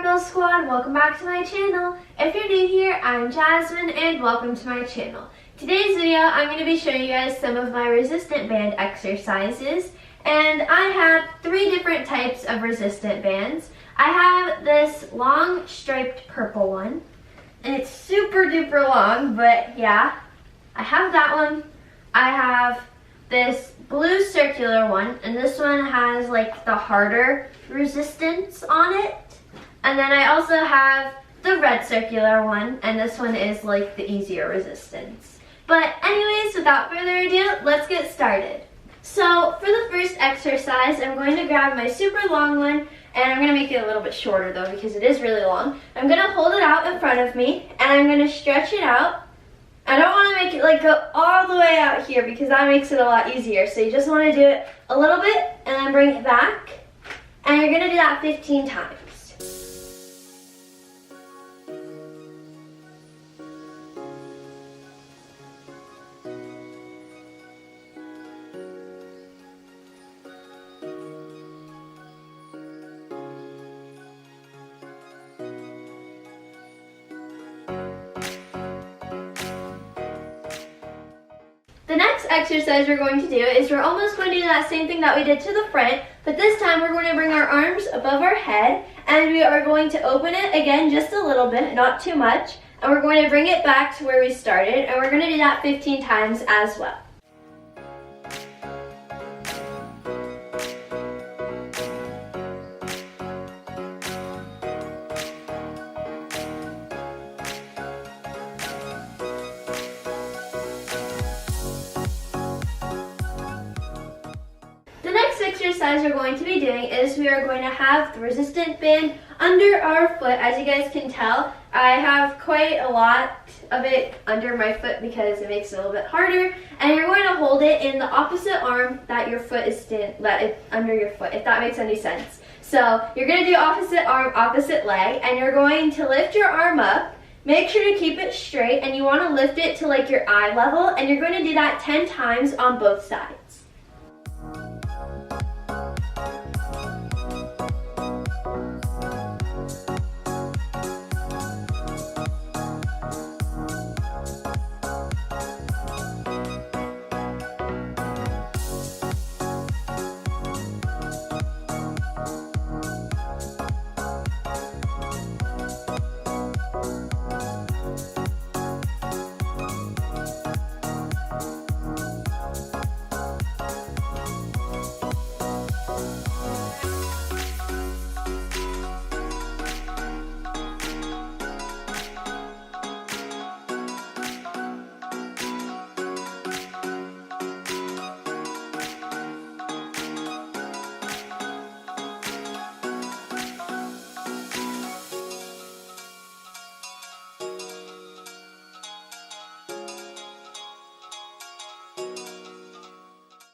Sparkle Squad, welcome back to my channel. If you're new here, I'm Jasmine and welcome to my channel. Today's video, I'm going to be showing you guys some of my resistant band exercises. And I have 3 different types of resistant bands. I have this long striped purple one. And it's super duper long, but yeah. I have that one. I have this blue circular one, and this one has like the harder resistance on it. And then I also have the red circular one, and this one is like the easier resistance. But anyways, without further ado, let's get started. So for the first exercise, I'm going to grab my super long one, and I'm going to make it a little bit shorter though because it is really long. I'm going to hold it out in front of me, and I'm going to stretch it out. I don't want to make it like go all the way out here because that makes it a lot easier. So you just want to do it a little bit and then bring it back. And you're going to do that 15 times. The next exercise we're going to do is we're almost going to do that same thing that we did to the front, but this time we're going to bring our arms above our head and we are going to open it again just a little bit, not too much, and we're going to bring it back to where we started, and we're going to do that 15 times as well. The next exercise we're going to be doing is we are going to have the resistant band under our foot. As you guys can tell, I have quite a lot of it under my foot because it makes it a little bit harder. And you're going to hold it in the opposite arm that your foot is under your foot, if that makes any sense. So you're going to do opposite arm, opposite leg, and you're going to lift your arm up. Make sure to keep it straight, and you want to lift it to like your eye level, and you're going to do that 10 times on both sides.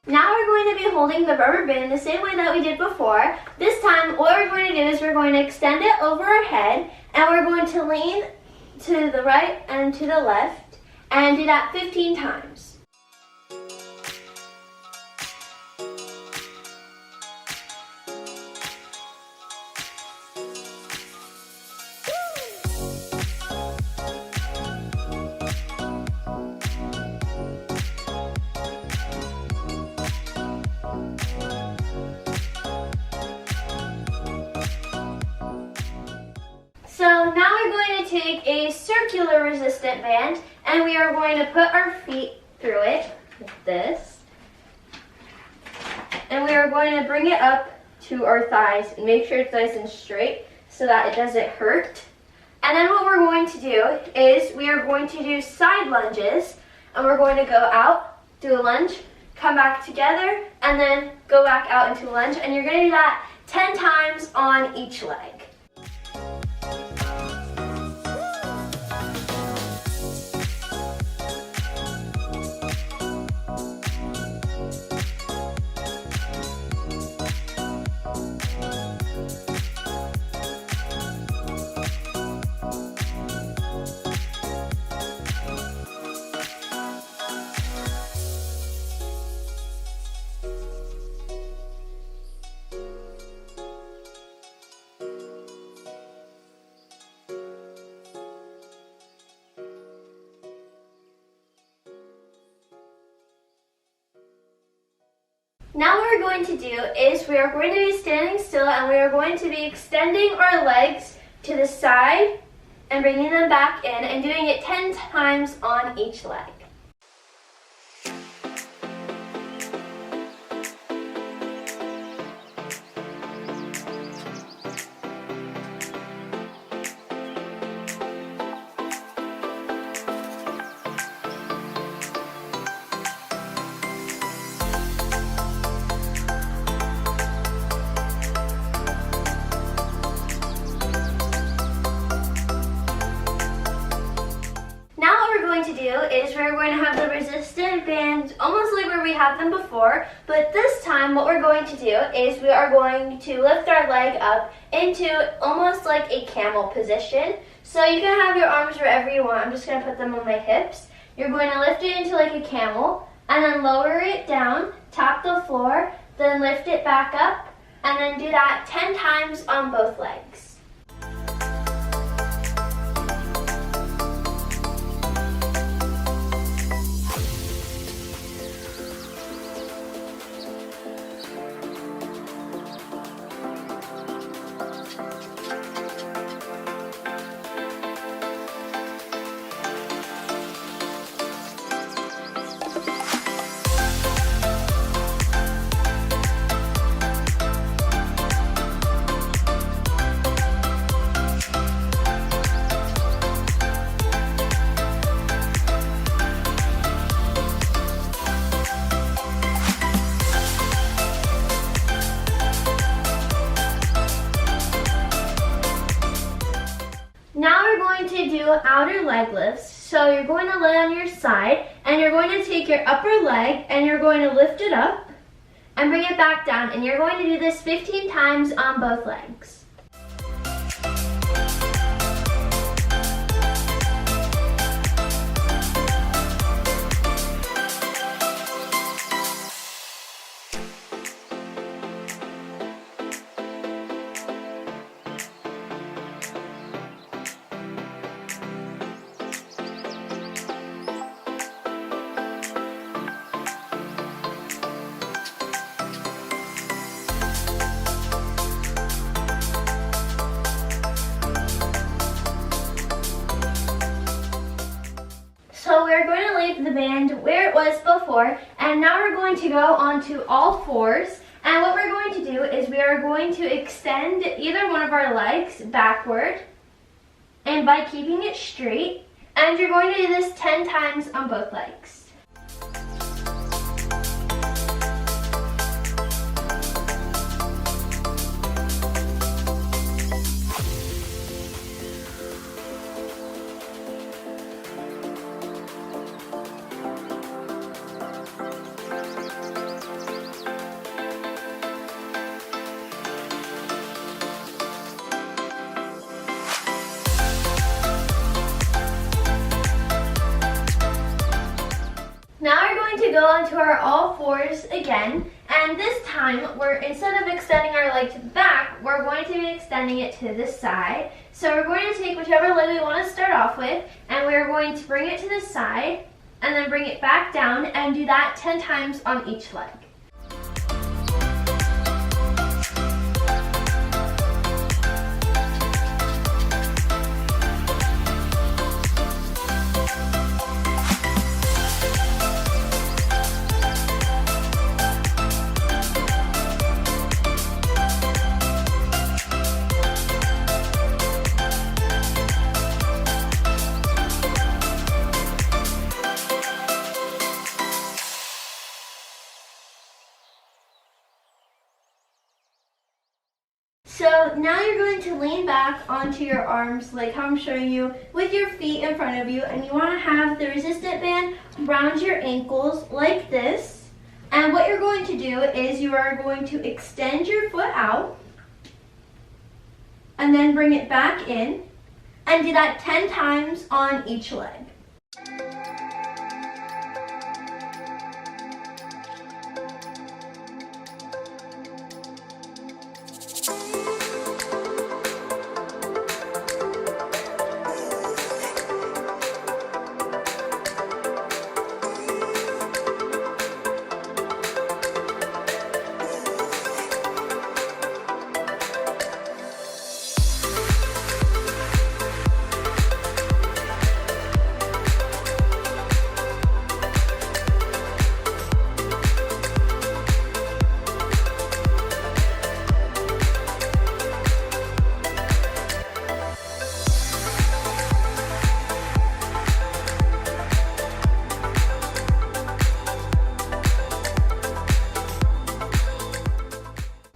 Now we're going to be holding the rubber band the same way that we did before. This time, what we're going to do is we're going to extend it over our head, and we're going to lean to the right and to the left, and do that 15 times. So now we're going to take a circular resistant band, and we are going to put our feet through it like this. And we are going to bring it up to our thighs and make sure it's nice and straight so that it doesn't hurt. And then what we're going to do is we are going to do side lunges, and we're going to go out, do a lunge, come back together, and then go back out into a lunge. And you're going to do that 10 times on each leg. Now what we're going to do is we are going to be standing still and we are going to be extending our legs to the side and bringing them back in and doing it 10 times on each leg. To do is we're going to have the resistant bands almost like where we had them before, but this time what we're going to do is we are going to lift our leg up into almost like a camel position. So you can have your arms wherever you want. I'm just going to put them on my hips. You're going to lift it into like a camel and then lower it down, tap the floor, then lift it back up, and then do that 10 times on both legs. Now we're going to do outer leg lifts. So you're going to lay on your side and you're going to take your upper leg and you're going to lift it up and bring it back down. And you're going to do this 15 times on both legs. So we're going to leave the band where it was before, and now we're going to go onto all fours. And what we're going to do is we are going to extend either one of our legs backward, and by keeping it straight, and you're going to do this 10 times on both legs. Now we're going to go onto our all fours again, and this time instead of extending our leg to the back, we're going to be extending it to the side. So we're going to take whichever leg we want to start off with, and we're going to bring it to the side and then bring it back down and do that 10 times on each leg. So now you're going to lean back onto your arms like how I'm showing you with your feet in front of you, and you want to have the resistant band around your ankles like this. And what you're going to do is you are going to extend your foot out and then bring it back in and do that 10 times on each leg.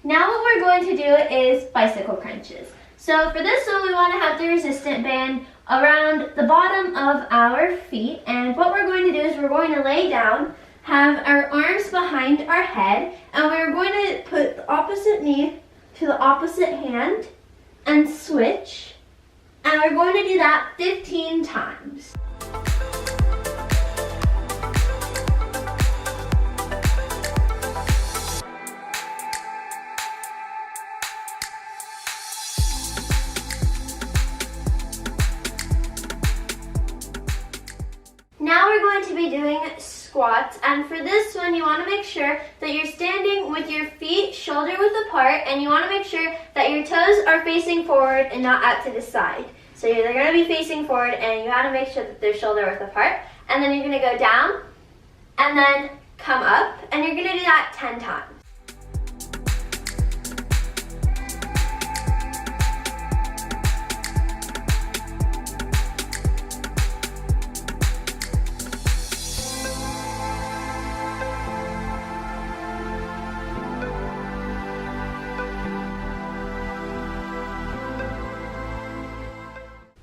Now what we're going to do is bicycle crunches. So for this one, we want to have the resistant band around the bottom of our feet. And what we're going to do is we're going to lay down, have our arms behind our head, and we're going to put the opposite knee to the opposite hand and switch. And we're going to do that 15 times. Now we're going to be doing squats, and for this one you want to make sure that you're standing with your feet shoulder width apart, and you want to make sure that your toes are facing forward and not out to the side. So they're going to be facing forward, and you want to make sure that they're shoulder width apart. And then you're going to go down and then come up, and you're going to do that 10 times.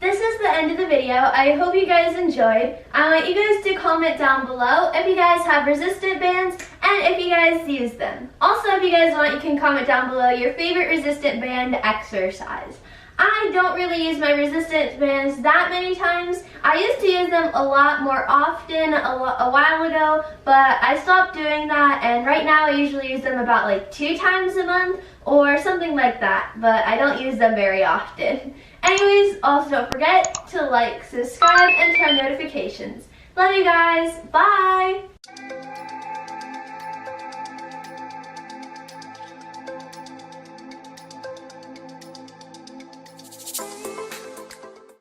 This is the end of the video. I hope you guys enjoyed. I want you guys to comment down below if you guys have resistant bands and if you guys use them. Also, if you guys want, you can comment down below your favorite resistant band exercise. I don't really use my resistance bands that many times. I used to use them a lot more often a while ago, but I stopped doing that, and right now I usually use them about like 2 times a month or something like that, but I don't use them very often. Anyways, also don't forget to like, subscribe, and turn on notifications. Love you guys. Bye!